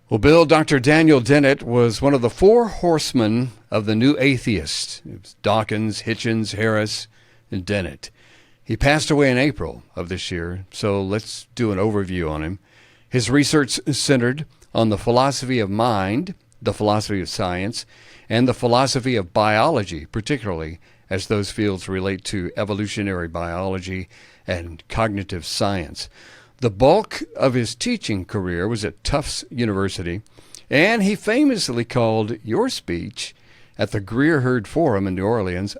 Well, Bill, Dr. Daniel Dennett was one of the four horsemen of the new Atheist. It was Dawkins, Hitchens, Harris, and Dennett. He passed away in April of this year, so let's do an overview on him. His research centered on the philosophy of mind, the philosophy of science, and the philosophy of biology, particularly as those fields relate to evolutionary biology and cognitive science. The bulk of his teaching career was at Tufts University, and he famously called your speech at the Greer Herd Forum in New Orleans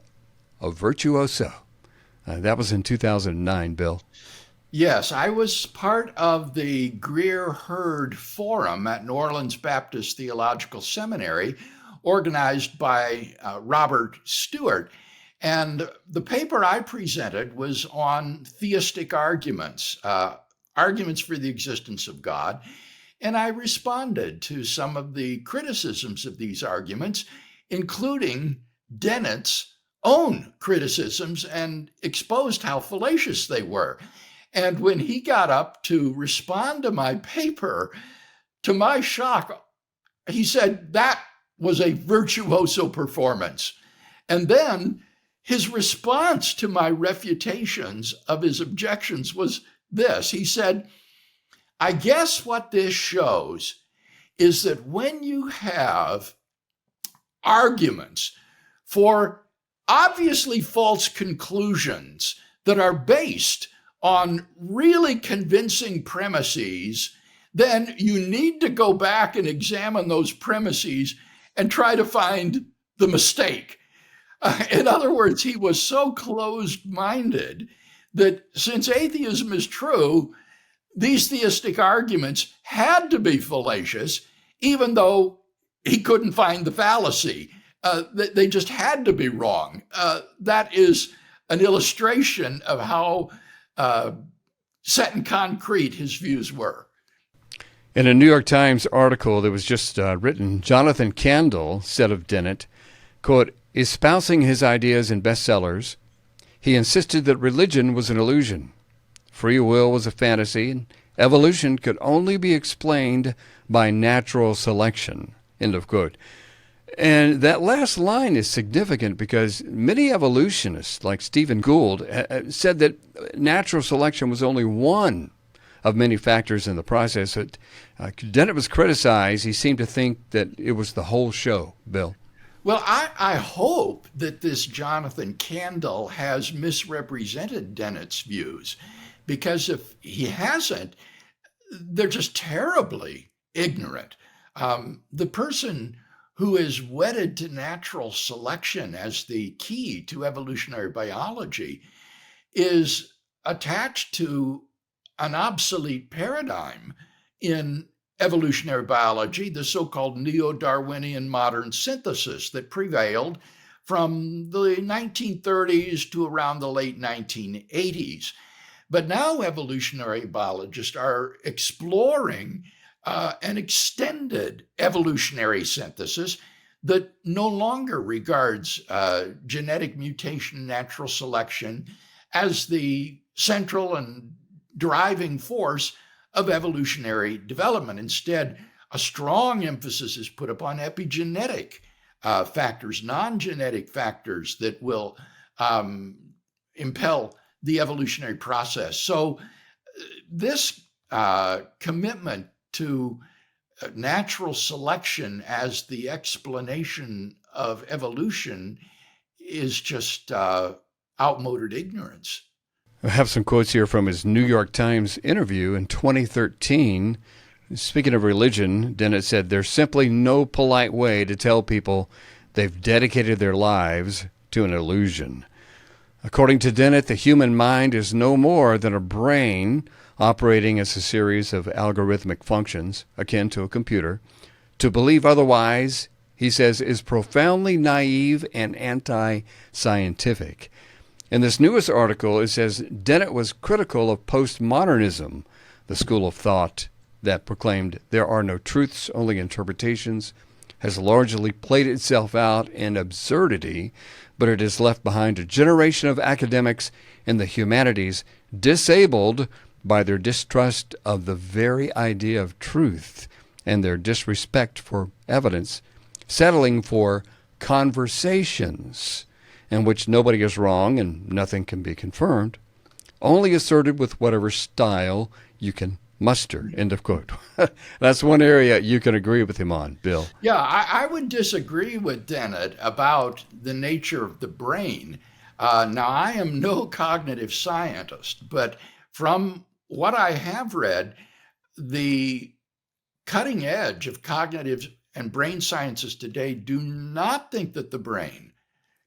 a virtuoso. That was in 2009, Bill. Yes, I was part of the Greer Herd Forum at New Orleans Baptist Theological Seminary, organized by Robert Stewart. And the paper I presented was on theistic arguments, arguments for the existence of God. And I responded to some of the criticisms of these arguments, including Dennett's own criticisms, and exposed how fallacious they were. And when he got up to respond to my paper, to my shock, he said that was a virtuoso performance. And then his response to my refutations of his objections was this. He said, I guess what this shows is that when you have arguments for obviously false conclusions that are based on really convincing premises, then you need to go back and examine those premises and try to find the mistake. In other words, he was so closed-minded that since atheism is true, these theistic arguments had to be fallacious, even though he couldn't find the fallacy. They just had to be wrong. That is an illustration of how set in concrete his views were. In a New York Times article that was just written, Jonathan Candle said of Dennett, quote, espousing his ideas in bestsellers, he insisted that religion was an illusion, free will was a fantasy, and evolution could only be explained by natural selection, end of quote. And that last line is significant because many evolutionists, like Stephen Gould, said that natural selection was only one of many factors in the process. That Dennett was criticized. He seemed to think that it was the whole show, Bill. Well, I hope that this Jonathan Candle has misrepresented Dennett's views, because if he hasn't, they're just terribly ignorant. The person who is wedded to natural selection as the key to evolutionary biology is attached to an obsolete paradigm in evolutionary biology, the so-called neo-Darwinian modern synthesis that prevailed from the 1930s to around the late 1980s. But now evolutionary biologists are exploring an extended evolutionary synthesis that no longer regards genetic mutation, natural selection as the central and driving force of evolutionary development. Instead, a strong emphasis is put upon epigenetic factors, non-genetic factors that will impel the evolutionary process. So this commitment to natural selection as the explanation of evolution is just outmoded ignorance. I have some quotes here from his New York Times interview in 2013. Speaking of religion, Dennett said, there's simply no polite way to tell people they've dedicated their lives to an illusion. According to Dennett, the human mind is no more than a brain operating as a series of algorithmic functions akin to a computer. To believe otherwise, he says, is profoundly naive and anti-scientific. In this newest article, it says Dennett was critical of postmodernism, the school of thought that proclaimed there are no truths, only interpretations, has largely played itself out in absurdity, but it has left behind a generation of academics in the humanities disabled by their distrust of the very idea of truth and their disrespect for evidence, settling for conversations in which nobody is wrong and nothing can be confirmed, only asserted with whatever style you can muster, end of quote. That's one area you can agree with him on, Bill. Yeah, I would disagree with Dennett about the nature of the brain. Now, I am no cognitive scientist, but from what I have read, the cutting edge of cognitive and brain sciences today do not think that the brain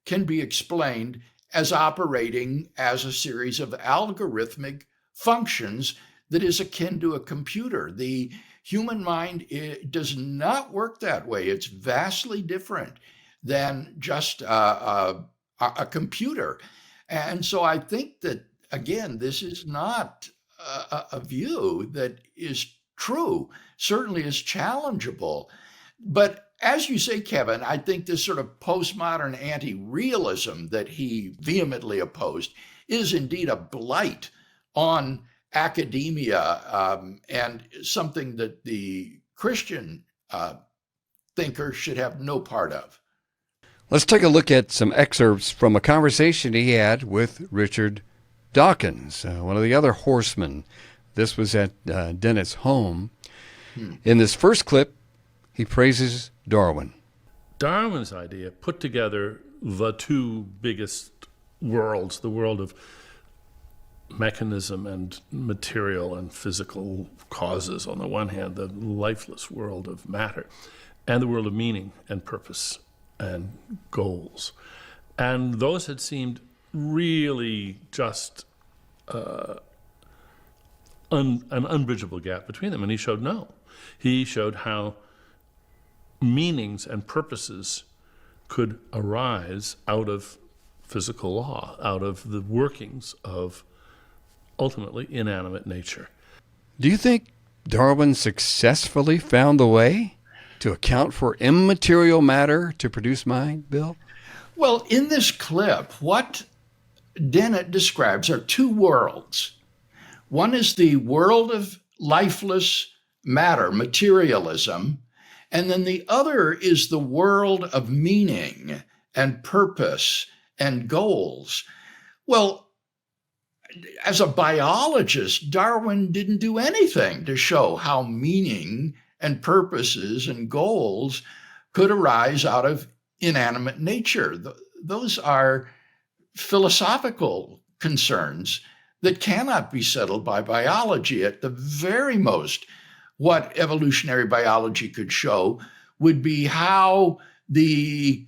can be explained as operating as a series of algorithmic functions that is akin to a computer. The human mind does not work that way. It's vastly different than just a computer. And so I think that, again, this is not a view that is true, certainly is challengeable. But as you say, Kevin, I think this sort of postmodern anti-realism that he vehemently opposed is indeed a blight on academia, and something that the Christian thinker should have no part of. Let's take a look at some excerpts from a conversation he had with Richard Dawkins, one of the other horsemen. This was at Dennett's home. In this first clip, he praises Darwin. Darwin's idea put together the two biggest worlds, the world of mechanism and material and physical causes on the one hand, the lifeless world of matter, and the world of meaning and purpose and goals. And those had seemed really just an unbridgeable gap between them. And he showed no. He showed how meanings and purposes could arise out of physical law, out of the workings of ultimately inanimate nature. Do you think Darwin successfully found the way to account for immaterial matter to produce mind, Bill? Well, in this clip, what Dennett describes are two worlds. One is the world of lifeless matter, materialism, and then the other is the world of meaning and purpose and goals. Well, as a biologist, Darwin didn't do anything to show how meaning and purposes and goals could arise out of inanimate nature. Those are philosophical concerns that cannot be settled by biology. At the very most, what evolutionary biology could show would be how the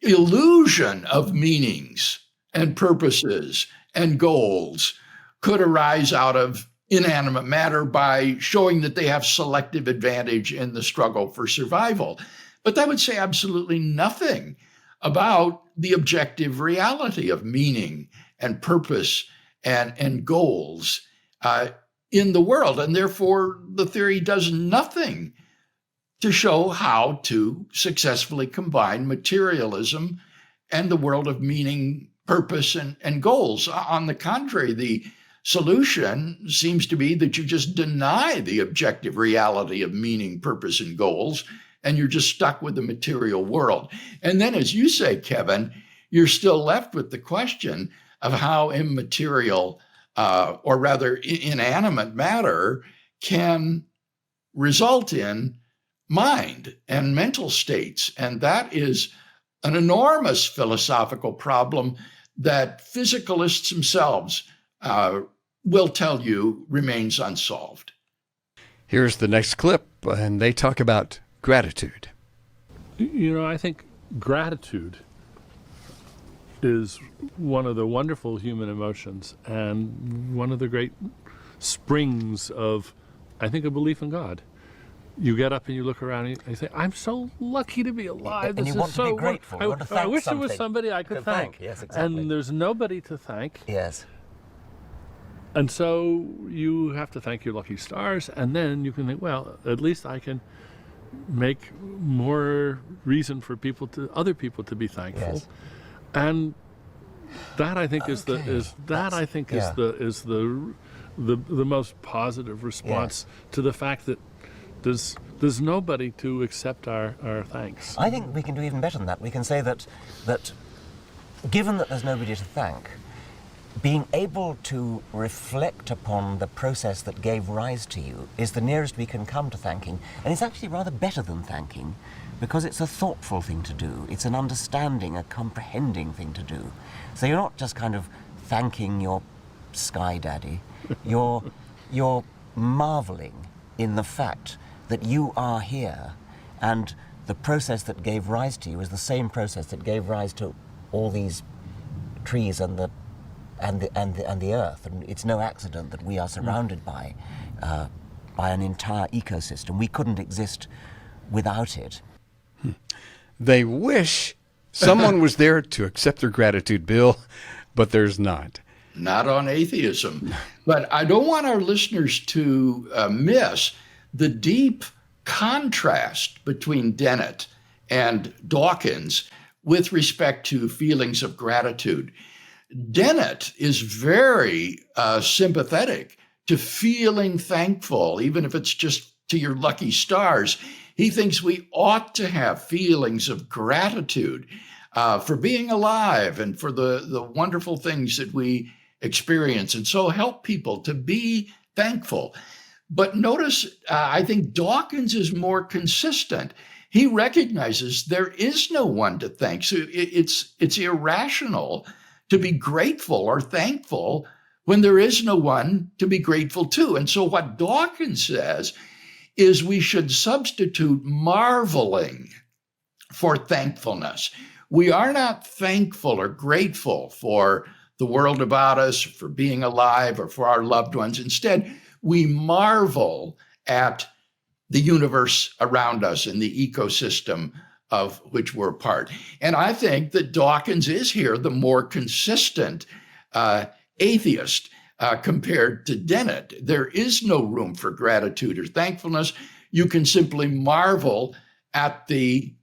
illusion of meanings and purposes and goals could arise out of inanimate matter by showing that they have selective advantage in the struggle for survival. But that would say absolutely nothing about the objective reality of meaning and purpose and goals in the world. And therefore, the theory does nothing to show how to successfully combine materialism and the world of meaning, purpose, and goals. On the contrary, the solution seems to be that you just deny the objective reality of meaning, purpose, and goals, and you're just stuck with the material world. And then, as you say, Kevin, you're still left with the question of how immaterial, or rather inanimate matter can result in mind and mental states. And that is an enormous philosophical problem that physicalists themselves will tell you remains unsolved. Here's the next clip, and they talk about gratitude. You know, I think gratitude is one of the wonderful human emotions and one of the great springs of, I think, a belief in God. You get up and you look around and you say, I'm so lucky to be alive. And this you is want so to be grateful. You want to thank I wish there was something somebody I could thank. Yes, exactly. And there's nobody to thank. Yes. And so you have to thank your lucky stars, and then you can think, well, at least I can make more reason for other people to be thankful. Yes. And that I think is the most positive response to the fact that There's nobody to accept our thanks. I think we can do even better than that. We can say that given that there's nobody to thank, being able to reflect upon the process that gave rise to you is the nearest we can come to thanking, and it's actually rather better than thanking, because it's a thoughtful thing to do. It's an understanding, a comprehending thing to do. So you're not just kind of thanking your sky daddy, you're marveling in the fact that you are here, and the process that gave rise to you is the same process that gave rise to all these trees and the earth, and it's no accident that we are surrounded by an entire ecosystem. We couldn't exist without it. They wish someone was there to accept their gratitude, Bill, but there's not. Not on atheism. But I don't want our listeners to miss the deep contrast between Dennett and Dawkins with respect to feelings of gratitude. Dennett is very sympathetic to feeling thankful, even if it's just to your lucky stars. He thinks we ought to have feelings of gratitude for being alive and for the wonderful things that we experience, and so help people to be thankful. But notice, I think Dawkins is more consistent. He recognizes there is no one to thank. So it's irrational to be grateful or thankful when there is no one to be grateful to. And so what Dawkins says is we should substitute marveling for thankfulness. We are not thankful or grateful for the world about us, for being alive, or for our loved ones. Instead, we marvel at the universe around us and the ecosystem of which we're part. And I think that Dawkins is here the more consistent atheist compared to Dennett. There is no room for gratitude or thankfulness. You can simply marvel at the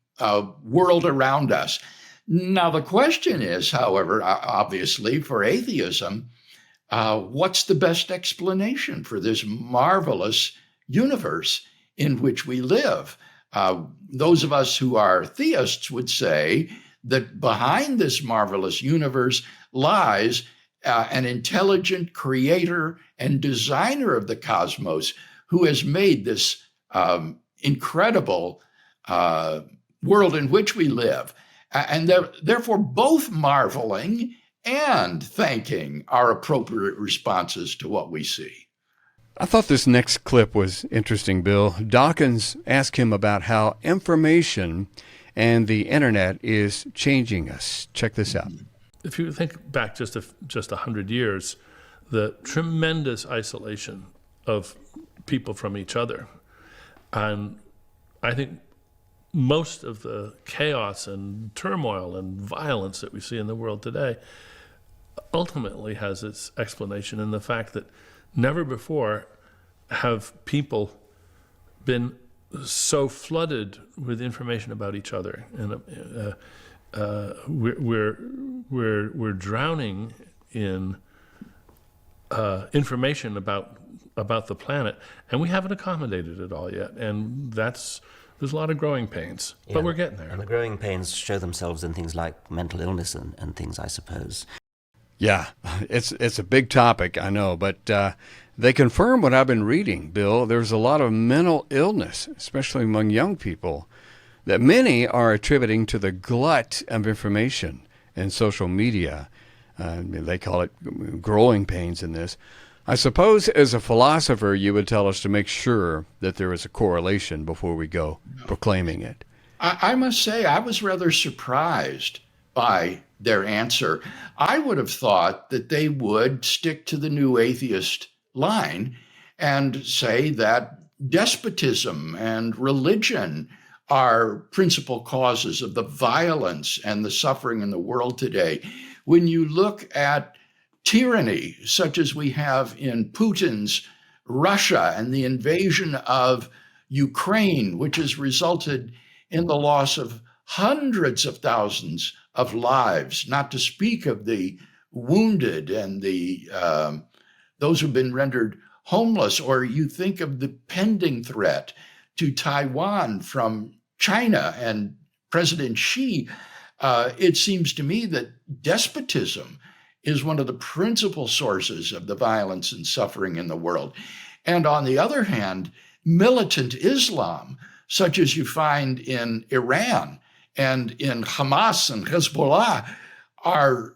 world around us. Now, the question is, however, obviously for atheism, what's the best explanation for this marvelous universe in which we live? Those of us who are theists would say that behind this marvelous universe lies an intelligent creator and designer of the cosmos who has made this incredible world in which we live. And therefore, both marveling and thanking are appropriate responses to what we see. I thought this next clip was interesting, Bill. Dawkins asked him about how information and the internet is changing us. Check this out. If you think back just 100 years, the tremendous isolation of people from each other, and I think most of the chaos and turmoil and violence that we see in the world today ultimately has its explanation in the fact that never before have people been so flooded with information about each other, and we're drowning in information about the planet, and we haven't accommodated it all yet, and there's a lot of growing pains, but we're getting there. And the growing pains show themselves in things like mental illness and things, I suppose. Yeah, it's a big topic, I know, but they confirm what I've been reading, Bill. There's a lot of mental illness, especially among young people, that many are attributing to the glut of information and social media. They call it growing pains in this. I suppose as a philosopher, you would tell us to make sure that there is a correlation before we go proclaiming it. I must say, I was rather surprised by their answer. I would have thought that they would stick to the new atheist line and say that despotism and religion are principal causes of the violence and the suffering in the world today. When you look at tyranny, such as we have in Putin's Russia and the invasion of Ukraine, which has resulted in the loss of hundreds of thousands of lives, not to speak of the wounded and the those who've been rendered homeless, or you think of the pending threat to Taiwan from China and President Xi, it seems to me that despotism is one of the principal sources of the violence and suffering in the world. And on the other hand, militant Islam, such as you find in Iran and in Hamas and Hezbollah, are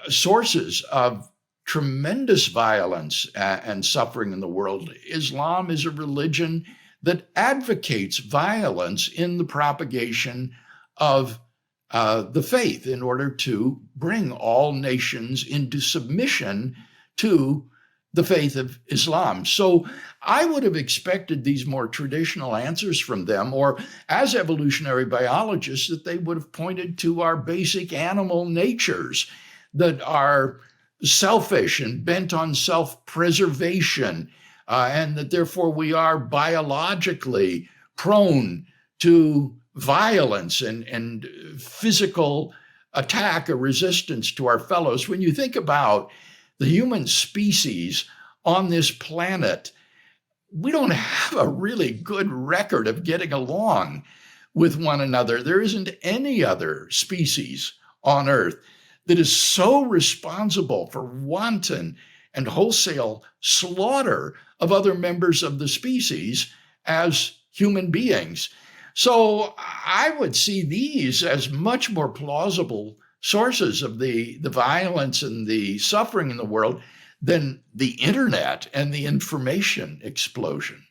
sources of tremendous violence and suffering in the world. Islam is a religion that advocates violence in the propagation of the faith in order to bring all nations into submission to the faith of Islam. So I would have expected these more traditional answers from them, or as evolutionary biologists, that they would have pointed to our basic animal natures that are selfish and bent on self-preservation, and that therefore we are biologically prone to violence and physical attack or resistance to our fellows. When you think about the human species on this planet, we don't have a really good record of getting along with one another. There isn't any other species on Earth that is so responsible for wanton and wholesale slaughter of other members of the species as human beings. So I would see these as much more plausible sources of the violence and the suffering in the world than the internet and the information explosion.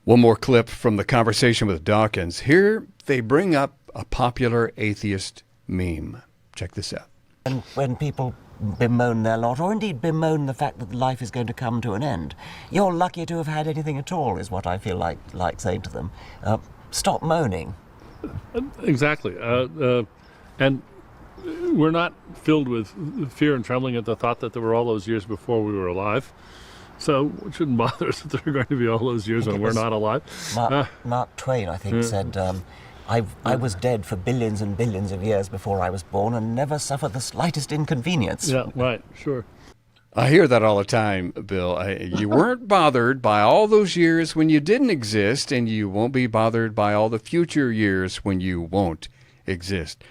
One more clip from the conversation with Dawkins. Here they bring up a popular atheist meme. Check this out. And when people bemoan their lot, or indeed bemoan the fact that life is going to come to an end, you're lucky to have had anything at all, is what I feel like saying to them. Stop moaning. Exactly. And we're not filled with fear and trembling at the thought that there were all those years before we were alive. So it shouldn't bother us that there are going to be all those years when we're not alive. Mark Twain, I think, said, I was dead for billions and billions of years before I was born and never suffered the slightest inconvenience. Yeah, right, sure. I hear that all the time, Bill. You weren't bothered by all those years when you didn't exist, and you won't be bothered by all the future years when you won't exist.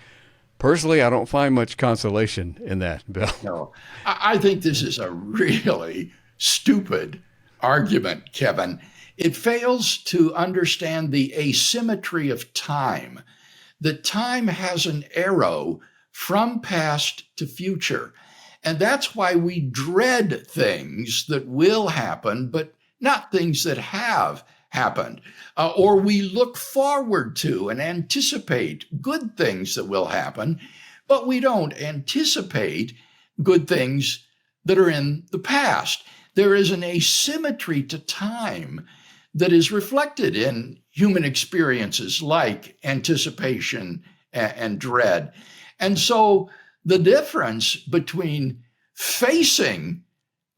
Personally, I don't find much consolation in that, Bill. No, I think this is a really stupid argument, Kevin. It fails to understand the asymmetry of time, that time has an arrow from past to future. And that's why we dread things that will happen, but not things that have happened. Or we look forward to and anticipate good things that will happen, but we don't anticipate good things that are in the past. There is an asymmetry to time that is reflected in human experiences like anticipation and dread. And so the difference between facing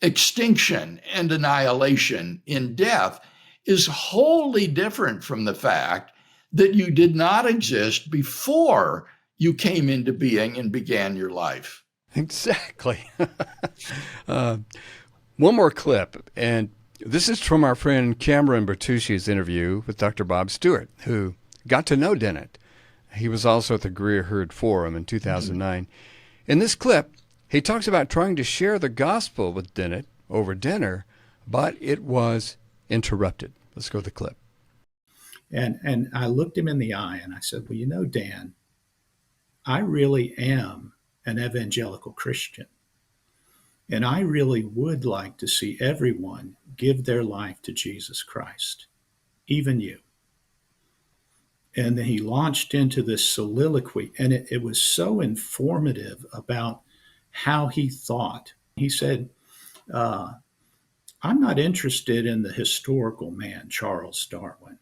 extinction and annihilation in death is wholly different from the fact that you did not exist before you came into being and began your life. Exactly. One more clip, and this is from our friend Cameron Bertucci's interview with Dr. Bob Stewart, who got to know Dennett. He was also at the Greer Herd Forum in 2009. In this clip, he talks about trying to share the gospel with Dennett over dinner, but it was interrupted. Let's go to the clip. And I looked him in the eye and I said, well, you know, Dan, I really am an evangelical Christian. And I really would like to see everyone give their life to Jesus Christ, even you. And then he launched into this soliloquy, and it was so informative about how he thought. He said, I'm not interested in the historical man, Charles Darwin.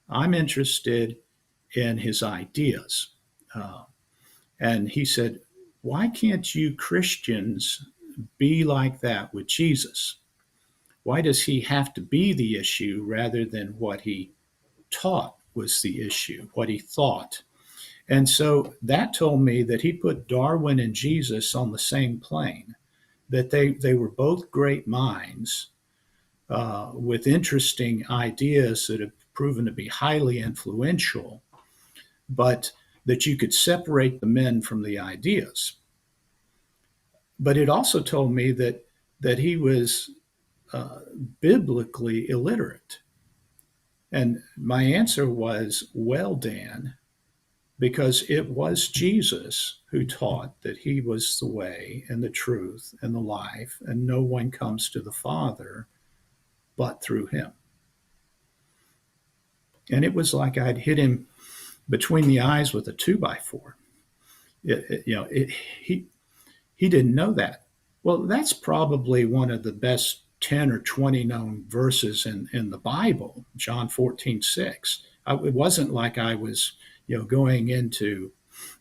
I'm interested in his ideas. And he said, why can't you Christians be like that with Jesus? Why does he have to be the issue rather than what he taught was the issue, what he thought? And so that told me that he put Darwin and Jesus on the same plane, that they were both great minds with interesting ideas that have proven to be highly influential, but that you could separate the men from the ideas. But it also told me that he was biblically illiterate. And my answer was, well, Dan, because it was Jesus who taught that he was the way and the truth and the life, and no one comes to the Father but through him. And it was like I'd hit him between the eyes with a 2x4. He didn't know that. Well, that's probably one of the best 10 or 20 known verses in the Bible, John 14:6. It wasn't like I was, going into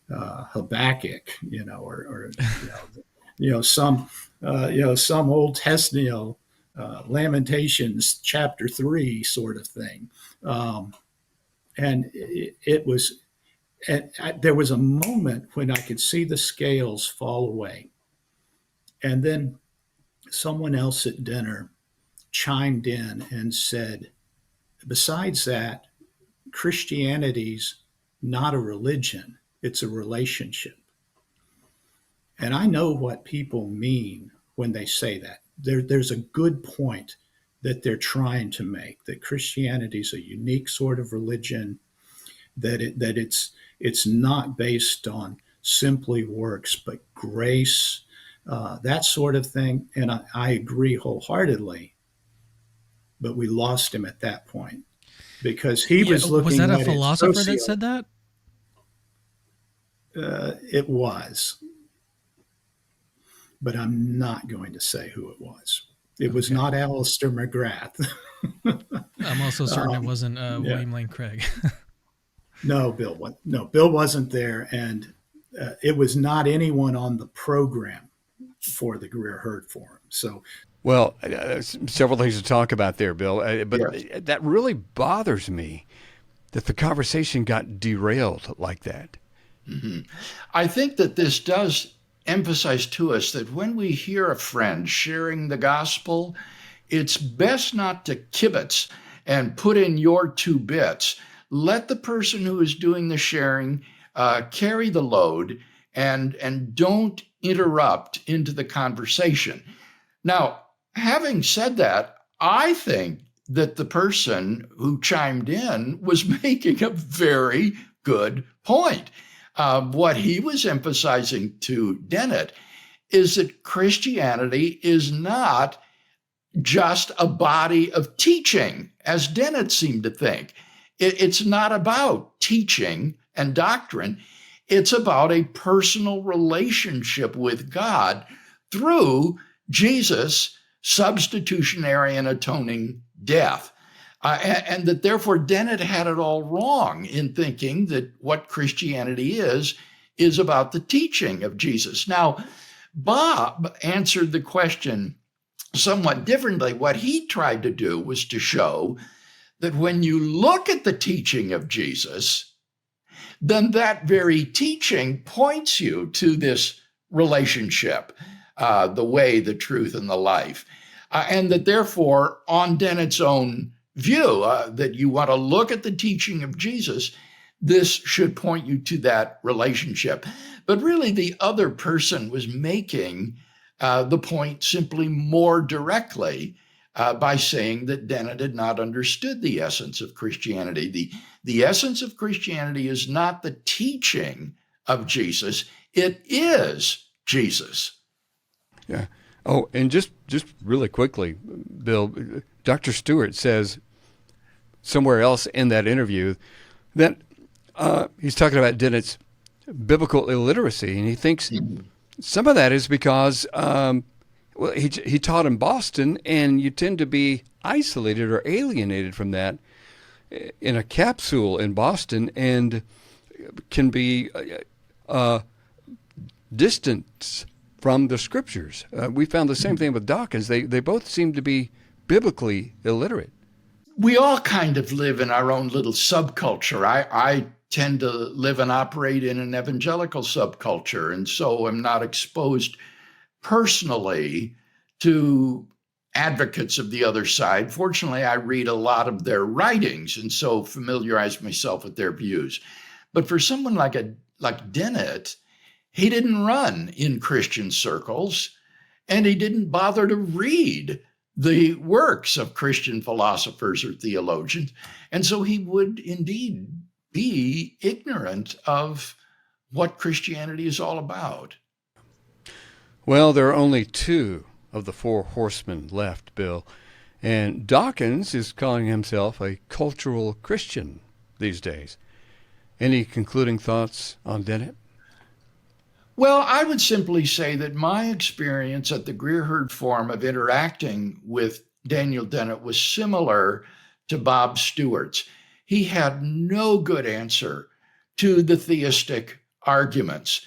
Habakkuk, or some Old Testament, Lamentations chapter 3 sort of thing. And it was, there was a moment when I could see the scales fall away. And then someone else at dinner chimed in and said, besides that, Christianity's not a religion, it's a relationship. And I know what people mean when they say that. There's a good point that they're trying to make, that Christianity is a unique sort of religion, that it's not based on simply works, but grace, that sort of thing. And I agree wholeheartedly, but we lost him at that point because he was looking. Was that at a philosopher that said that? It was, but I'm not going to say who it was. It was not Alistair McGrath. I'm also certain it wasn't William Lane Craig. No, Bill wasn't there, and it was not anyone on the program for the Greer Herd Forum. So, well, several things to talk about there, Bill, but Yes. that really bothers me that the conversation got derailed like that. Mm-hmm. I think that this does emphasize to us that when we hear a friend sharing the gospel, it's best not to kibitz and put in your 2 bits. Let the person who is doing the sharing carry the load and don't interrupt into the conversation. Now, having said that, I think that the person who chimed in was making a very good point. What he was emphasizing to Dennett is that Christianity is not just a body of teaching, as Dennett seemed to think. It's not about teaching and doctrine. It's about a personal relationship with God through Jesus' substitutionary and atoning death. And that therefore Dennett had it all wrong in thinking that what Christianity is about the teaching of Jesus. Now, Bob answered the question somewhat differently. What he tried to do was to show that when you look at the teaching of Jesus, then that very teaching points you to this relationship, the way, the truth, and the life. And that therefore, on Dennett's own view, that you want to look at the teaching of Jesus, this should point you to that relationship. But really, the other person was making the point simply more directly by saying that Dennett had not understood the essence of Christianity. The essence of Christianity is not the teaching of Jesus, it is Jesus. Yeah. Oh, and just really quickly, Bill, Dr. Stewart says somewhere else in that interview that he's talking about Dennett's biblical illiteracy, and he thinks some of that is because he taught in Boston, and you tend to be isolated or alienated from that in a capsule in Boston, and can be distant from the scriptures. We found the same thing with Dawkins. They both seem to be biblically illiterate. We all kind of live in our own little subculture. I tend to live and operate in an evangelical subculture, and so I'm not exposed personally to advocates of the other side. Fortunately, I read a lot of their writings and so familiarize myself with their views. But for someone like Dennett, he didn't run in Christian circles, and he didn't bother to read the works of Christian philosophers or theologians. And so he would indeed be ignorant of what Christianity is all about. Well, there are only two of the four horsemen left, Bill. And Dawkins is calling himself a cultural Christian these days. Any concluding thoughts on Dennett? Well, I would simply say that my experience at the Greer-Hurd Forum of interacting with Daniel Dennett was similar to Bob Stewart's. He had no good answer to the theistic arguments.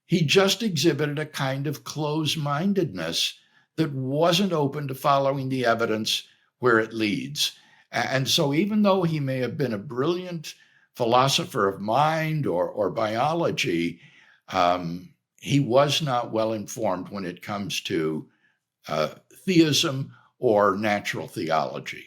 He just exhibited a kind of closed-mindedness that wasn't open to following the evidence where it leads. And so even though he may have been a brilliant philosopher of mind or biology, he was not well informed when it comes to theism or natural theology.